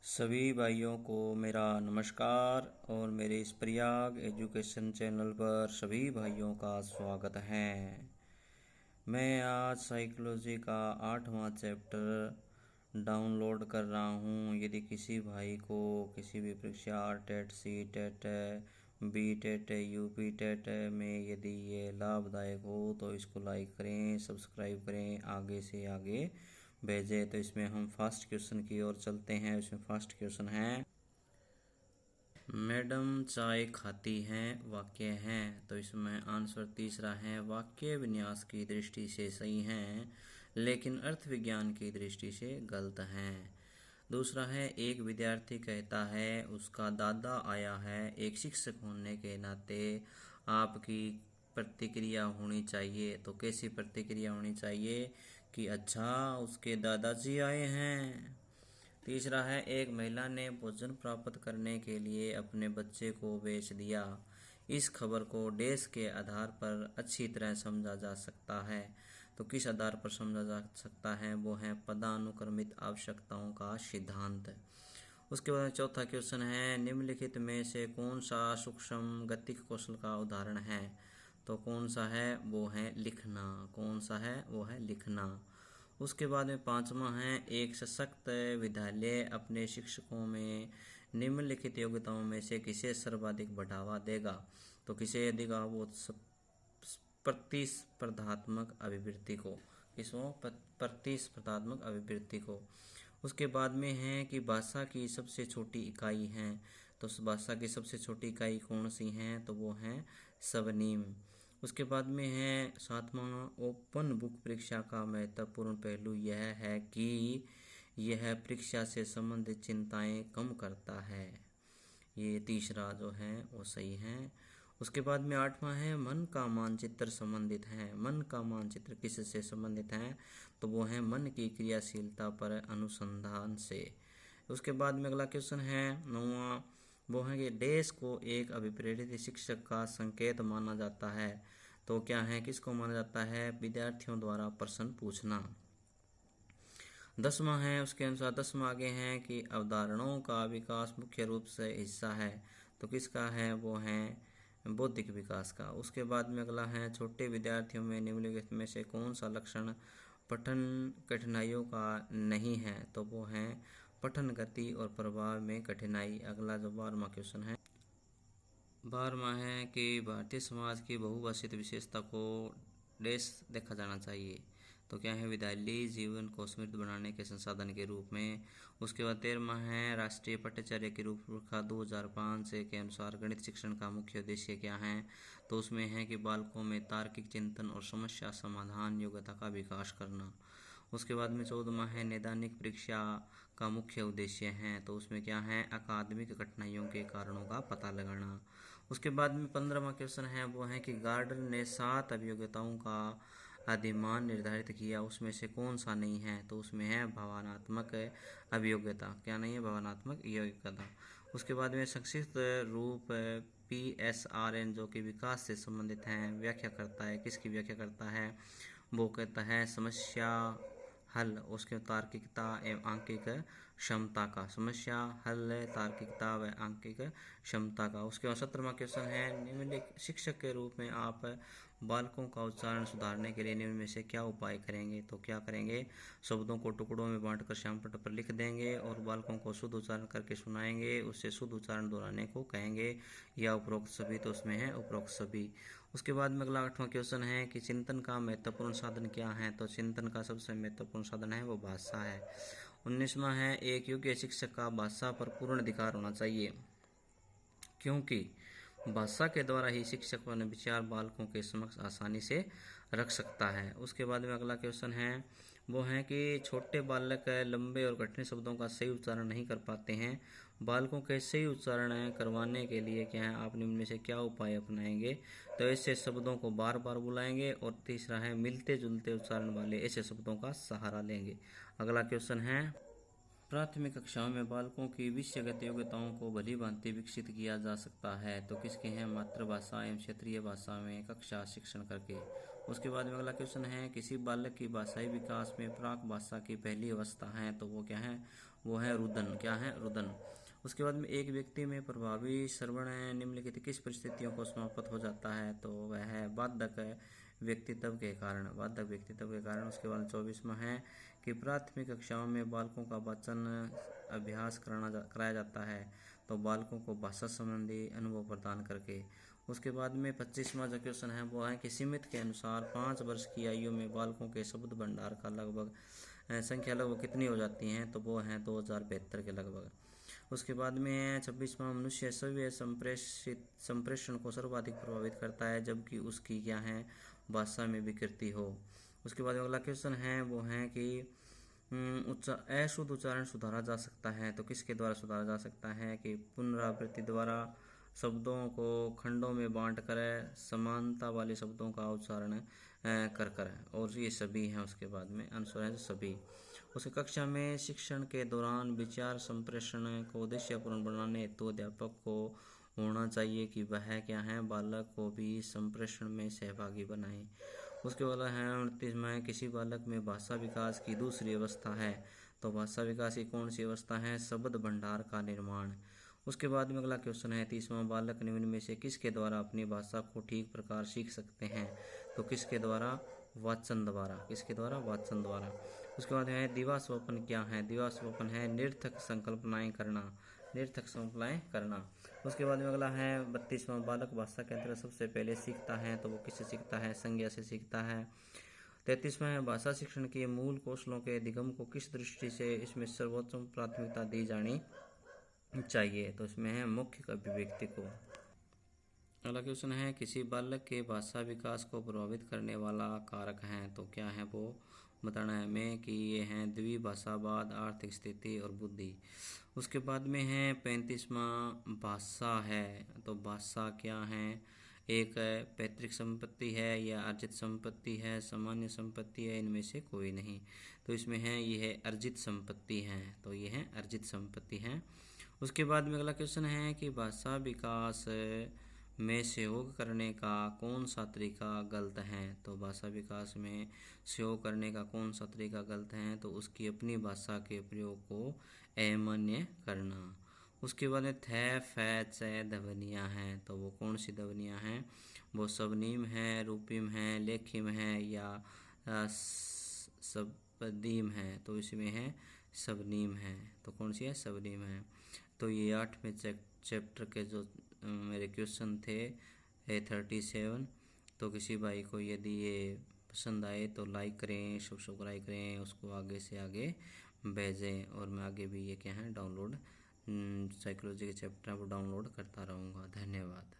सभी भाइयों को मेरा नमस्कार और मेरे इस प्रयाग एजुकेशन चैनल पर सभी भाइयों का स्वागत है। मैं आज साइकोलॉजी का 8वां चैप्टर डाउनलोड कर रहा हूँ। यदि किसी भाई को किसी भी परीक्षा TET, C TET, B TET, UP TET में यदि ये लाभदायक हो तो इसको लाइक करें, सब्सक्राइब करें, आगे से आगे भेजें। तो इसमें हम फर्स्ट क्वेश्चन की ओर चलते हैं। इसमें फर्स्ट क्वेश्चन है, मैडम चाय खाती हैं वाक्य हैं। तो इसमें आंसर तीसरा है, वाक्य विन्यास की दृष्टि से सही हैं लेकिन अर्थ विज्ञान की दृष्टि से गलत हैं। दूसरा है, एक विद्यार्थी कहता है उसका दादा आया है। एक शिक्षक होने के नाते आपकी प्रतिक्रिया होनी चाहिए। तो कैसी प्रतिक्रिया होनी चाहिए कि अच्छा उसके दादाजी आए हैं। तीसरा है, एक महिला ने भोजन प्राप्त करने के लिए अपने बच्चे को बेच दिया। इस खबर को डैश के आधार पर अच्छी तरह समझा जा सकता है। तो किस आधार पर समझा जा सकता है, वो है पदानुक्रमित आवश्यकताओं का सिद्धांत। उसके बाद चौथा क्वेश्चन है, निम्नलिखित में से कौन सा सूक्ष्म गतिक कौशल का उदाहरण है। तो कौन सा है, वो है लिखना। कौन सा है, वो है लिखना। उसके बाद में पांचवा है, एक सशक्त विद्यालय अपने शिक्षकों में निम्नलिखित योग्यताओं में से किसे सर्वाधिक बढ़ावा देगा। तो किसे देगा, वो प्रतिस्पर्धात्मक अभिवृत्ति को। किसको, प्रतिस्पर्धात्मक अभिवृत्ति को। उसके बाद में है कि भाषा की सबसे छोटी इकाई है। तो भाषा की सबसे छोटी इकाई कौन सी है, तो वो है स्वनिम। उसके बाद में है सातवां, ओपन बुक परीक्षा का महत्वपूर्ण पहलू यह है कि यह परीक्षा से संबंधित चिंताएं कम करता है। ये तीसरा जो है वो सही है। उसके बाद में आठवां है, मन का मानचित्र संबंधित है। मन का मानचित्र किससे संबंधित है, तो वो है मन की क्रियाशीलता पर अनुसंधान से। उसके बाद में अगला क्वेश्चन है नौवां, वो है कि देश को एक अभिप्रेरित शिक्षक का संकेत माना जाता है। तो क्या है, किसको माना जाता है, विद्यार्थियों द्वारा प्रश्न पूछना। 10वां है, उसके अनुसार 10वां आगे है कि अवधारणाओं का विकास मुख्य रूप से हिस्सा है। तो किसका है, वो है बौद्धिक विकास का। उसके बाद में अगला है, छोटे विद्यार्थियों में निम्नलिखित में से कौन सा लक्षण पठन कठिनाइयों का नहीं है। तो वो है पठन गति और प्रभाव में कठिनाई। अगला जो 12वां क्वेश्चन है, 12वां है कि भारतीय समाज की बहुभाषित विशेषता को डैश देखा जाना चाहिए। तो क्या है, विद्यालयी जीवन को समृद्ध बनाने के संसाधन के रूप में। उसके बाद 13वां है, राष्ट्रीय पट्टाचार्य की रूपरेखा 2005 के अनुसार गणित शिक्षण का मुख्य उद्देश्य क्या है। तो उसमें है कि बालकों में तार्किक चिंतन और समस्या समाधान योग्यता का विकास करना। उसके बाद में 14वां है, नैदानिक परीक्षा का मुख्य उद्देश्य है। तो उसमें क्या है, अकादमिक कठिनाइयों के कारणों का पता लगाना। उसके बाद में 15वां क्वेश्चन है, वो है कि गार्डर ने 7 अभियोग्यताओं का अधिमान निर्धारित किया, उसमें से कौन सा नहीं है। तो उसमें है भावनात्मक अभियोग्यता। क्या नहीं है, भावनात्मक योग्यता। उसके बाद में संक्षिप्त रूप PSRN जो कि विकास से संबंधित है, व्याख्या करता है। किसकी व्याख्या करता है, वो कहता है समस्या हल, उसके तार्किकता एवं आंकिक क्षमता का। समस्या हल, तार्किकता व आंकिक क्षमता का। उसके बाद 17वां क्वेश्चन है, निम्नलिखित शिक्षक के रूप में आप बालकों का उच्चारण सुधारने के लिए निम्न में से क्या उपाय करेंगे। तो क्या करेंगे, शब्दों को टुकड़ों में बांटकर श्यामपट्ट पर लिख देंगे और बालकों को शुद्ध उच्चारण करके सुनाएंगे, उससे शुद्ध उच्चारण दोहराने को कहेंगे, या उपरोक्त सभी। तो उसमें है उपरोक्त सभी। उसके बाद में अगला 8वां क्वेश्चन है कि चिंतन का महत्वपूर्ण साधन क्या है। तो चिंतन का सबसे महत्वपूर्ण साधन है वो भाषा है। 19वां है, एक योग्य शिक्षक का भाषा पर पूर्ण अधिकार होना चाहिए, क्योंकि भाषा के द्वारा ही शिक्षक अपने विचार बालकों के समक्ष आसानी से रख सकता है। उसके बाद में अगला क्वेश्चन है, वो है कि छोटे बालक लंबे और कठिन शब्दों का सही उच्चारण नहीं कर पाते हैं। बालकों के सही उच्चारण करवाने के लिए क्या है, आप निम्न में से क्या उपाय अपनाएंगे। तो ऐसे शब्दों को बार बार बुलाएंगे। और तीसरा है, मिलते जुलते उच्चारण वाले ऐसे शब्दों का सहारा लेंगे। अगला क्वेश्चन है, प्राथमिक कक्षाओं में बालकों की विषयगत योग्यताओं को भली भांति विकसित किया जा सकता है। तो किसके हैं, मातृभाषा एवं क्षेत्रीय भाषा में कक्षा शिक्षण करके। उसके बाद में अगला क्वेश्चन है, किसी बालक की भाषाई विकास में प्राक भाषा की पहली अवस्था है। तो वो क्या है, वो है रुदन। क्या है? रुदन। उसके बाद में एक व्यक्ति में प्रभावी श्रवण निम्नलिखित किस परिस्थितियों को समाप्त हो जाता है? तो वह है बाधक व्यक्तित्व के कारण। बाधक व्यक्तित्व के कारण। उसके बाद 24वां है कि प्राथमिक कक्षाओं में बालकों का वाचन अभ्यास कराया जाता है, तो बालकों को भाषा संबंधी अनुभव प्रदान करके। उसके बाद में 25वां जो क्वेश्चन है वो है कि सीमित के अनुसार 5 वर्ष की आयु में बालकों के शब्द भंडार का लगभग संख्या लगभग कितनी हो जाती हैं? तो वो है 2072 के लगभग। उसके बाद में 26वां मनुष्य सव्य संप्रेषण को सर्वाधिक प्रभावित करता है, जबकि उसकी क्या है? भाषा में विकृति हो। उसके बाद अगला क्वेश्चन है वो है कि अशुद्ध उच्चारण सुधारा जा सकता है, तो किसके द्वारा सुधारा जा सकता है? कि पुनरावृत्ति द्वारा, शब्दों को खंडों में बांट कर, समानता वाले शब्दों का उच्चारण कर कर, और ये सभी हैं। उसके बाद में आंसर है सभी। उसे कक्षा में शिक्षण के दौरान विचार संप्रेषण को उद्देश्यपूर्ण बनाने हेतु अध्यापक को होना चाहिए कि वह क्या है? बालक को भी संप्रेषण में सहभागी बनाए। उसके बाद है 29वां, किसी बालक में भाषा विकास की दूसरी अवस्था है, तो भाषा विकास की कौन सी अवस्था है? शब्द भंडार का निर्माण। उसके बाद में अगला क्वेश्चन है 30वां, बालक निम्न में से किसके द्वारा अपनी भाषा को ठीक प्रकार सीख सकते हैं? तो किसके द्वारा? वाचन द्वारा। किसके द्वारा? वाचन द्वारा। उसके बाद है दिवास्वप्न क्या है? दिवास्वप्न है निरर्थक संकल्पनाएं करना। निरर्थक संकल्पनाएं करना। उसके बाद में अगला है 32वां, बालक भाषा के अंतर्गत सबसे पहले सीखता है, तो वो किससे सीखता है? संज्ञा से सीखता है। 33वां है भाषा शिक्षण के मूल कौशलों के अधिगम को किस दृष्टि से इसमें सर्वोच्च प्राथमिकता दी जानी चाहिए? तो इसमें है मुख्य अभिव्यक्ति को। अगला क्वेश्चन है किसी बालक के भाषा विकास को प्रभावित करने वाला कारक हैं, तो क्या है वो? बताना है हमें कि ये हैं द्विभाषावाद, आर्थिक स्थिति और बुद्धि। उसके बाद में है 35वां, भाषा है, तो भाषा क्या है? एक पैतृक संपत्ति है या अर्जित संपत्ति है, सामान्य संपत्ति है, इनमें से कोई नहीं। तो इसमें है ये है अर्जित संपत्ति है, तो ये है अर्जित संपत्ति है। उसके बाद में अगला क्वेश्चन है कि भाषा विकास में सहयोग करने का कौन सा तरीका गलत है? तो भाषा विकास में सहयोग करने का कौन सा तरीका गलत है? तो उसकी अपनी भाषा के प्रयोग को अमान्य करना। उसके बाद में थ, फै, च ध्वनियाँ हैं, तो वो कौन सी ध्वनियाँ हैं? वो शबनीम है, रूपिम है, लेखिम है या शब्दीम है? तो इसमें है शबनीम है, तो कौन सी है? शबनीम है। तो ये 8वें चैप्टर के जो मेरे क्वेश्चन थे 37। तो किसी भाई को यदि ये पसंद आए तो लाइक करें, सब्सक्राइब करें, उसको आगे से आगे भेजें, और मैं आगे भी ये क्या है डाउनलोड साइकोलॉजी के चैप्टर वो डाउनलोड करता रहूँगा। धन्यवाद।